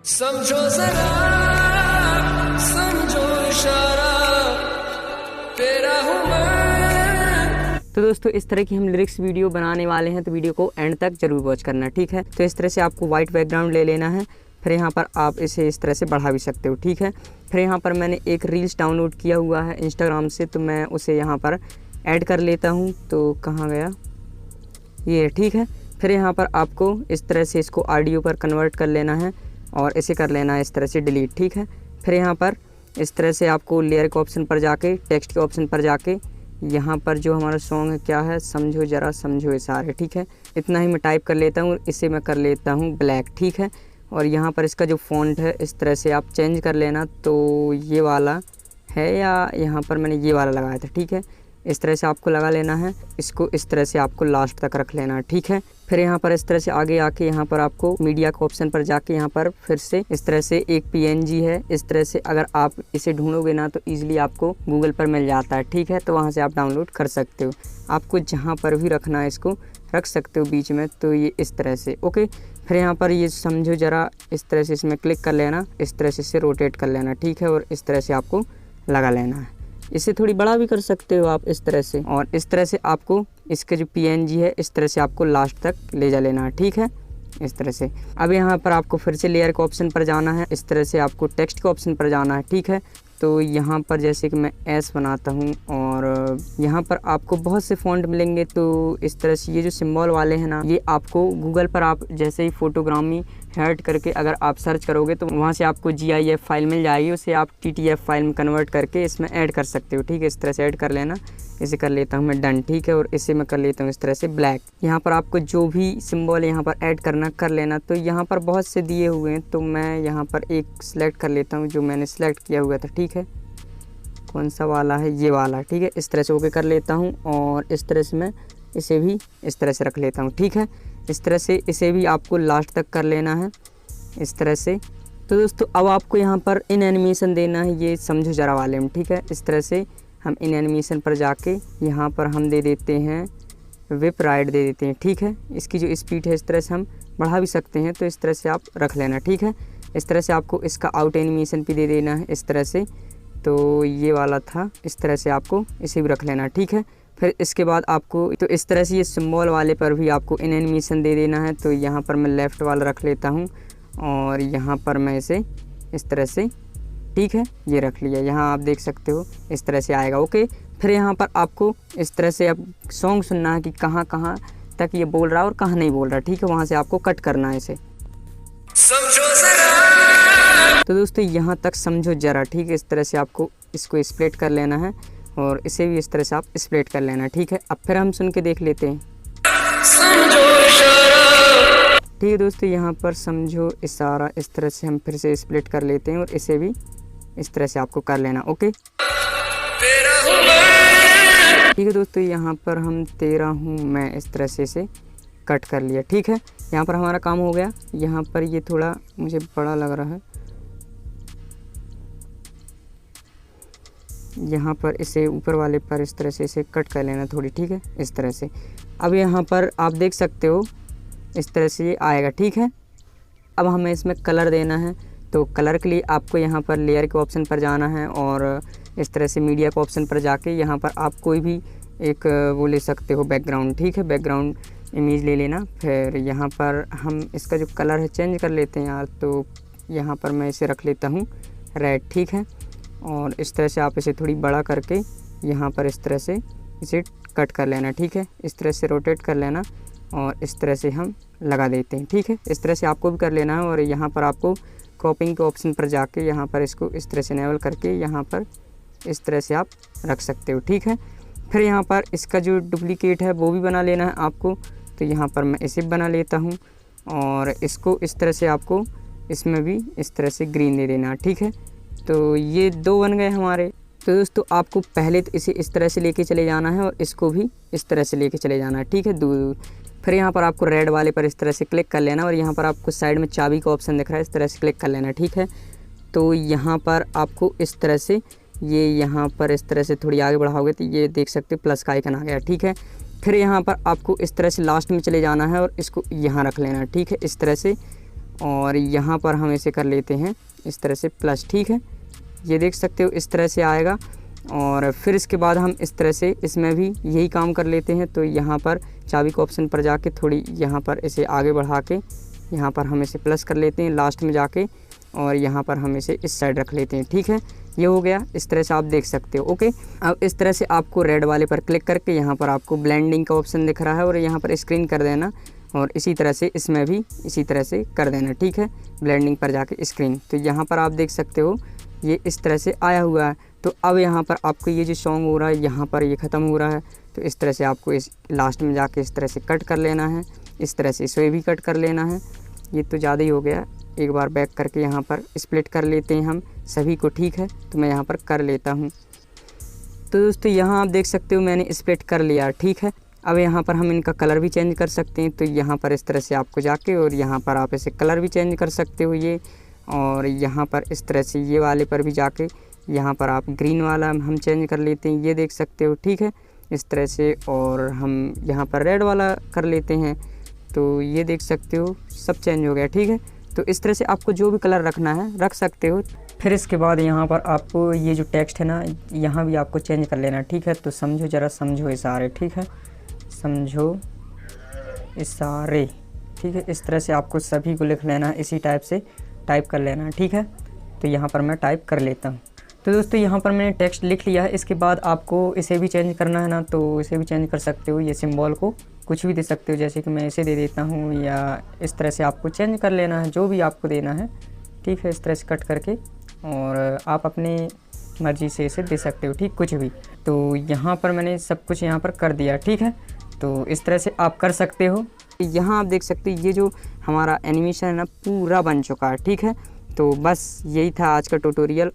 समझो जरा, समझो इशारा, तेरा हूँ मैं। तो दोस्तों इस तरह की हम लिरिक्स वीडियो बनाने वाले हैं, तो वीडियो को एंड तक जरूर वॉच करना, ठीक है। तो इस तरह से आपको वाइट बैकग्राउंड ले लेना है, फिर यहाँ पर आप इसे इस तरह से बढ़ा भी सकते हो, ठीक है। फिर यहाँ पर मैंने एक रील्स डाउनलोड किया हुआ है इंस्टाग्राम से, तो मैं उसे यहाँ पर ऐड कर लेता हूँ। तो कहाँ गया ये, ठीक है। फिर यहाँ पर आपको इस तरह से इसको ऑडियो पर कन्वर्ट कर लेना है और इसे कर लेना है इस तरह से डिलीट, ठीक है। फिर यहाँ पर इस तरह से आपको लेयर के ऑप्शन पर जाके, टेक्स्ट के ऑप्शन पर जाके, यहाँ पर जो हमारा सॉन्ग है क्या है, समझो ज़रा समझो इशारे, ठीक है। इतना ही मैं टाइप कर लेता हूँ, इसे मैं कर लेता हूँ ब्लैक, ठीक है। और यहाँ पर इसका जो फ़ॉन्ट है इस तरह से आप चेंज कर लेना, तो ये वाला है या यहाँ पर मैंने ये वाला लगाया था, ठीक है। इस तरह से आपको लगा लेना है, इसको इस तरह से आपको लास्ट तक रख लेना है, ठीक है। फिर यहाँ पर इस तरह से आगे आके यहाँ पर आपको मीडिया के ऑप्शन पर जाके यहाँ पर फिर से इस तरह से एक PNG है, इस तरह से अगर आप इसे ढूंढोगे ना तो ईजिली आपको गूगल पर मिल जाता है, ठीक है। तो वहाँ से आप डाउनलोड कर सकते हो, आपको जहाँ पर भी रखना है इसको रख सकते हो बीच में, तो ये इस तरह से, ओके। फिर यहाँ पर ये समझो ज़रा इस तरह से इसमें क्लिक कर लेना, इस तरह से इसे रोटेट कर लेना, ठीक है। और इस तरह से आपको लगा लेना है, इसे थोड़ी बड़ा भी कर सकते हो आप इस तरह से। और इस तरह से आपको इसका जो PNG है इस तरह से आपको लास्ट तक ले जा लेना है, ठीक है, इस तरह से। अब यहाँ पर आपको फिर से लेयर के ऑप्शन पर जाना है, इस तरह से आपको टेक्स्ट के ऑप्शन पर जाना है, ठीक है। तो यहाँ पर जैसे कि मैं S बनाता हूँ और यहाँ पर आपको बहुत से फ़ॉन्ट मिलेंगे, तो इस तरह से ये जो सिंबल वाले हैं ना, ये आपको गूगल पर आप जैसे ही फोटोग्रामी हर्ट करके अगर आप सर्च करोगे तो वहाँ से आपको GIF फाइल मिल जाएगी, उसे आप TTF फाइल में कन्वर्ट करके इसमें ऐड कर सकते हो, ठीक है। इस तरह से ऐड कर लेना, इसे कर लेता हूँ मैं डन, ठीक है। और इसे मैं कर लेता हूँ इस तरह से ब्लैक। यहाँ पर आपको जो भी सिंबल यहाँ पर ऐड करना कर लेना, तो यहाँ पर बहुत से दिए हुए हैं, तो मैं यहाँ पर एक सिलेक्ट कर लेता हूँ जो मैंने सेलेक्ट किया हुआ था, ठीक है। कौन सा वाला है, ये वाला, ठीक है। इस तरह से ओके कर लेता हूँ और इस तरह से मैं इसे भी इस तरह से रख लेता हूँ, ठीक है। इस तरह से इसे भी आपको लास्ट तक कर लेना है इस तरह से। तो दोस्तों अब आपको यहाँ पर इन एनिमेशन देना है, ये समझो ज़रा वाले में, ठीक है। इस तरह से हम इन एनिमेशन पर जाके यहाँ पर हम दे देते हैं विप राइट दे देते हैं, ठीक है। इसकी जो स्पीड है इस तरह से हम बढ़ा भी सकते हैं, तो इस तरह से आप रख लेना, ठीक है। इस तरह से आपको इसका आउट एनिमेशन भी दे देना है इस तरह से, तो ये वाला था, इस तरह से आपको इसे भी रख लेना, ठीक है। फिर इसके बाद आपको तो इस तरह से ये सिंबल वाले पर भी आपको इन एनिमेशन दे देना है, तो यहाँ पर मैं लेफ़्ट वाला रख लेता हूँ और यहाँ पर मैं इसे इस तरह से, ठीक है, ये रख लिया। यहाँ आप देख सकते हो इस तरह से आएगा, ओके। फिर यहाँ पर आपको इस तरह से अब सॉन्ग सुनना है कि कहाँ कहाँ तक ये बोल रहा है और कहाँ नहीं बोल रहा, ठीक है। वहाँ से आपको कट करना है इसे, समझो जरा। तो दोस्तों यहाँ तक समझो ज़रा, ठीक है। इस तरह से आपको इसको स्प्लिट कर लेना है और इसे भी इस तरह से आप स्प्लिट कर लेना, ठीक है। अब फिर हम सुन के देख लेते हैं, ठीक है दोस्तों। यहाँ पर समझो इशारा इस तरह से हम फिर से स्प्लिट कर लेते हैं और इसे भी इस तरह से आपको कर लेना, ओके, ठीक है दोस्तों। यहाँ पर हम तेरा हूँ मैं इस तरह से इसे कट कर लिया, ठीक है। यहाँ पर हमारा काम हो गया। यहाँ पर ये थोड़ा मुझे बड़ा लग रहा है, यहाँ पर इसे ऊपर वाले पर इस तरह से इसे कट कर लेना थोड़ी, ठीक है, इस तरह से। अब यहाँ पर आप देख सकते हो इस तरह से ये आएगा, ठीक है। अब हमें इसमें कलर देना है, तो कलर के लिए आपको यहाँ पर लेयर के ऑप्शन पर जाना है और इस तरह से मीडिया के ऑप्शन पर जाके यहाँ पर आप कोई भी एक वो ले सकते हो बैकग्राउंड, ठीक है, बैकग्राउंड इमेज ले लेना। फिर यहाँ पर हम इसका जो कलर है चेंज कर लेते हैं यार, तो यहाँ पर मैं इसे रख लेता हूँ रेड, ठीक है। और इस तरह से आप इसे थोड़ी बड़ा करके यहाँ पर इस तरह से इसे कट कर लेना, ठीक है। इस तरह से रोटेट कर लेना और इस तरह से हम लगा देते हैं, ठीक है। इस तरह से आपको भी कर लेना है और यहाँ पर आपको क्रॉपिंग के ऑप्शन पर जाके यहाँ पर इसको इस तरह से इनेबल करके यहाँ पर इस तरह से आप रख सकते हो, ठीक है। फिर यहाँ पर इसका जो डुप्लीकेट है वो भी बना लेना है आपको, तो यहाँ पर मैं इसे बना लेता हूँ और इसको इस तरह से आपको इसमें भी इस तरह से ग्रीन दे देना, ठीक है। तो ये दो बन गए हमारे। तो दोस्तों आपको पहले तो इसे इस तरह से लेके चले जाना है और इसको भी इस तरह से लेके चले जाना है, ठीक है, दूर दूर। फिर यहाँ पर आपको रेड वाले पर इस तरह से क्लिक कर लेना और यहाँ पर आपको साइड में चाबी का ऑप्शन दिख रहा है, इस तरह से क्लिक कर लेना, ठीक है। तो यहाँ पर आपको इस तरह से ये यहाँ पर इस तरह से थोड़ी आगे बढ़ाओगे तो ये देख सकते हो प्लस का आइकन आ गया, ठीक है। फिर यहाँ पर आपको इस तरह से लास्ट में चले जाना है और इसको यहाँ रख लेना, ठीक है, इस तरह से। और यहाँ पर हम इसे कर लेते हैं इस तरह से प्लस, ठीक है। ये देख सकते हो इस तरह से आएगा। और फिर इसके बाद हम इस तरह से इसमें भी यही काम कर लेते हैं। तो यहाँ पर चाबी के ऑप्शन पर जाके थोड़ी यहाँ पर इसे आगे बढ़ा के यहाँ पर हम इसे प्लस कर लेते हैं लास्ट में जाके, और यहाँ पर हम इसे इस साइड रख लेते हैं, ठीक है। ये हो गया, इस तरह से आप देख सकते हो। ओके, अब इस तरह से आपको रेड वाले पर क्लिक करके यहाँ पर आपको ब्लेंडिंग का ऑप्शन दिख रहा है और यहाँ पर स्क्रीन कर देना, और इसी तरह से इसमें भी इसी तरह से कर देना, ठीक है। ब्लेंडिंग पर जाके स्क्रीन, तो यहाँ पर आप देख सकते हो ये इस तरह से आया हुआ है। तो अब यहाँ पर आपको ये जो सॉन्ग हो रहा है यहाँ पर ये ख़त्म हो रहा है, तो इस तरह से आपको इस लास्ट में जाके इस तरह से कट कर लेना है, इस तरह से इसे भी कट कर लेना है। ये तो ज़्यादा ही हो गया, एक बार बैक करके यहाँ पर स्प्लिट कर लेते हैं हम सभी को, ठीक है। तो मैं यहाँ पर कर लेता हूँ। तो दोस्तों यहाँ आप देख सकते हो मैंने स्प्लिट कर लिया, ठीक है। अब यहाँ पर हम इनका कलर भी चेंज कर सकते हैं। तो यहाँ पर इस तरह से आपको जाके और यहाँ पर आप इसे कलर भी चेंज कर सकते हो ये, और यहाँ पर इस तरह से ये वाले पर भी जाके यहाँ पर आप ग्रीन वाला हम चेंज कर लेते हैं, ये देख सकते हो, ठीक है, इस तरह से। और हम यहाँ पर रेड वाला कर लेते हैं, तो ये देख सकते हो सब चेंज हो गया, ठीक है। तो इस तरह से आपको जो भी कलर रखना है रख सकते हो। फिर इसके बाद यहाँ पर आपको ये जो टेक्स्ट है ना यहाँ भी आपको चेंज कर लेना, ठीक है। तो समझो, ज़रा समझो इशारे, ठीक है, समझो इशारे, ठीक है। इस तरह से आपको सभी को लिख लेना, इसी टाइप से टाइप कर लेना, ठीक है। तो यहाँ पर मैं टाइप कर लेता हूँ। तो दोस्तों यहाँ पर मैंने टेक्स्ट लिख लिया है। इसके बाद आपको इसे भी चेंज करना है ना, तो इसे भी चेंज कर सकते हो। ये सिंबल को कुछ भी दे सकते हो, जैसे कि मैं इसे दे देता हूँ, या इस तरह से आपको चेंज कर लेना है जो भी आपको देना है, ठीक है। इस तरह से कट करके और आप अपनी मर्ज़ी से इसे दे सकते हो, ठीक, कुछ भी। तो यहाँ पर मैंने सब कुछ यहाँ पर कर दिया, ठीक है। तो इस तरह से आप कर सकते हो। यहाँ आप देख सकते हो ये जो हमारा एनिमेशन है ना पूरा बन चुका है, ठीक है। तो बस यही था आज का ट्यूटोरियल।